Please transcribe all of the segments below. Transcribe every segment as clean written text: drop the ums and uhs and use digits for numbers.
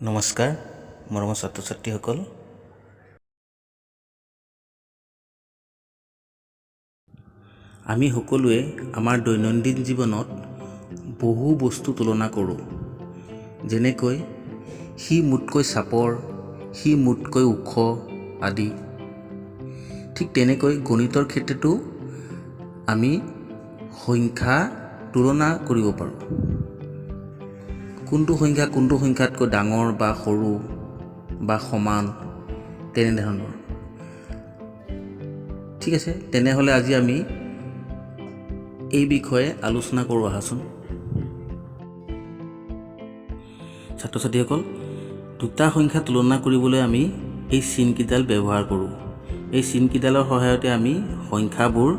নমস্কাৰ মৰমৰ ছাত্ৰ ছাত্ৰীসকল, আমি সকলোৱে আমাৰ দৈনন্দিন জীৱনত বহু বস্তু তুলনা কৰোঁ। যেনেকৈ সি মোতকৈ চাপৰ, সি মোতকৈ ওখ আদি। ঠিক তেনেকৈ গণিতৰ ক্ষেত্ৰতো আমি সংখ্যা তুলনা কৰিব পাৰোঁ। কোনটো সংখ্যা কোনটো সংখ্যাতকৈ ডাঙৰ বা সৰু বা সমান, তেনেধৰণৰ। ঠিক আছে, তেনেহ'লে আজি আমি এই বিষয়ে আলোচনা কৰোঁ আহাচোন। ছাত্ৰ ছাত্ৰীসকল, দুটা সংখ্যা তুলনা কৰিবলৈ আমি এই চিনকেইডাল ব্যৱহাৰ কৰোঁ। এই চিনকেইডালৰ সহায়তে আমি সংখ্যাবোৰ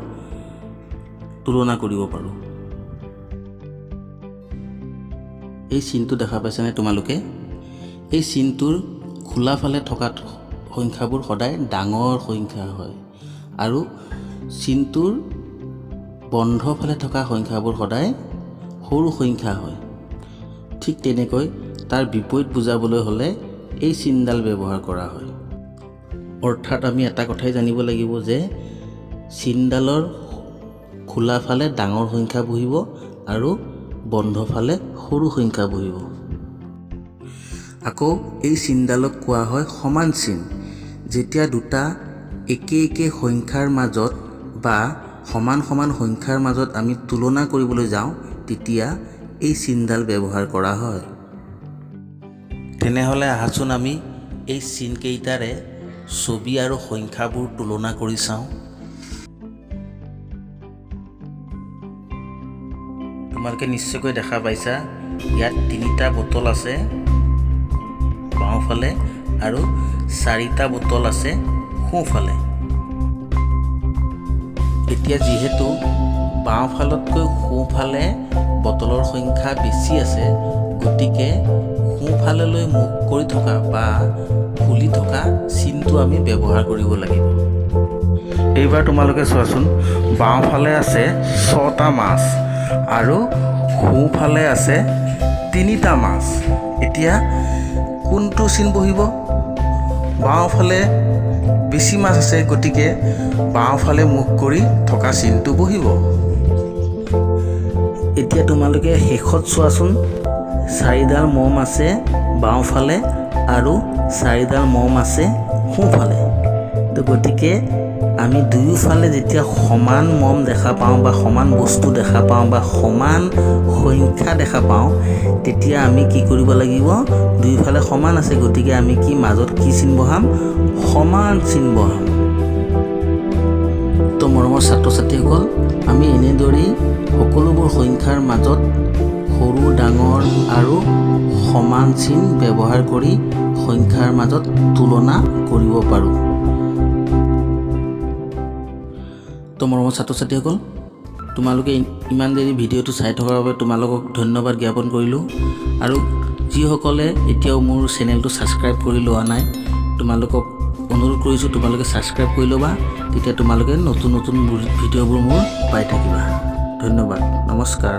তুলনা কৰিব পাৰোঁ। এই চিনটো দেখা পাইছেনে তোমালোকে? এই চিনটোৰ খোলা ফালে থকা সংখ্যাবোৰ সদায় ডাঙৰ সংখ্যা হয় আৰু চিনটোৰ বন্ধ ফালে থকা সংখ্যাবোৰ সদায় সৰু সংখ্যা হয়। ঠিক তেনেকৈ তাৰ বিপৰীত বুজাবলৈ হ'লে এই চিনডাল ব্যৱহাৰ কৰা হয়। অৰ্থাৎ আমি এটা কথাই জানিব লাগিব যে চিনডালৰ খোলা ফালে ডাঙৰ সংখ্যা বহিব আৰু বন্ধ ফালে সৰু সংখ্যা বহিব। আকৌ এই চিনডালক কোৱা হয় সমান চিন। যেতিয়া দুটা একে একে সংখ্যাৰ মাজত বা সমান সমান সংখ্যাৰ মাজত আমি তুলনা কৰিবলৈ যাওঁ, তেতিয়া এই চিনডাল ব্যৱহাৰ কৰা হয়। তেনেহ'লে আহাচোন আমি এই চিনকেইটাৰে ছবি আৰু সংখ্যাবোৰ তুলনা কৰি চাওঁ। তোমালোকে নিশ্চয়কৈ দেখা পাইছা, ইয়াত 3টা বটল আছে বাওঁফালে আৰু 4টা বটল আছে সোঁফালে। এতিয়া যিহেতু বাওঁফালতকৈ সোঁফালে বটলৰ সংখ্যা বেছি আছে, গতিকে সোঁফাললৈ মুখ কৰি থকা বা ফুলি থকা চিনটো আমি ব্যৱহাৰ কৰিব লাগিব। এইবাৰ তোমালোকে চোৱাচোন, বাওঁফালে আছে 6টা মাছ আৰু সোঁফালে আছে 3টা মাছ। এতিয়া কোনটো চিন বহিব? বাওঁফালে বেছি মাছ আছে, গতিকে বাওঁফালে মুখ কৰি থকা চিনটো বহিব। এতিয়া তোমালোকে শেষত চোৱাচোন, 4ডাল মম আছে বাওঁফালে আৰু 4ডাল মম আছে সোঁফালে। তো গতিকে আমি দুয়োফালে যেতিয়া সমান মম দেখা পাওঁ বা সমান বস্তু দেখা পাওঁ বা সমান সংখ্যা দেখা পাওঁ, তেতিয়া আমি কি কৰিব লাগিব? দুয়োফালে সমান আছে, গতিকে আমি মাজত কি চিন বহাম? সমান চিন বহাম। তো মৰমৰ ছাত্ৰ ছাত্ৰীসকল, আমি এনেদৰেই সকলোবোৰ সংখ্যাৰ মাজত সৰু ডাঙৰ আৰু সমান চিন ব্যৱহাৰ কৰি সংখ্যাৰ মাজত তুলনা কৰিব পাৰোঁ। তো মৰমৰ ছাত্ৰ ছাত্ৰীসকল, তোমালোকে ইমান দেৰি ভিডিঅ'টো চাই থকাৰ বাবে তোমালোকক ধন্যবাদ জ্ঞাপন কৰিলোঁ। আৰু যিসকলে এতিয়াও মোৰ চেনেলটো ছাবস্ক্ৰাইব কৰি লোৱা নাই, তোমালোকক অনুৰোধ কৰিছোঁ তোমালোকে ছাবস্ক্ৰাইব কৰি ল'বা, তেতিয়া তোমালোকে নতুন নতুন ভিডিঅ'বোৰ মোৰ পাই থাকিবা। ধন্যবাদ, নমস্কাৰ।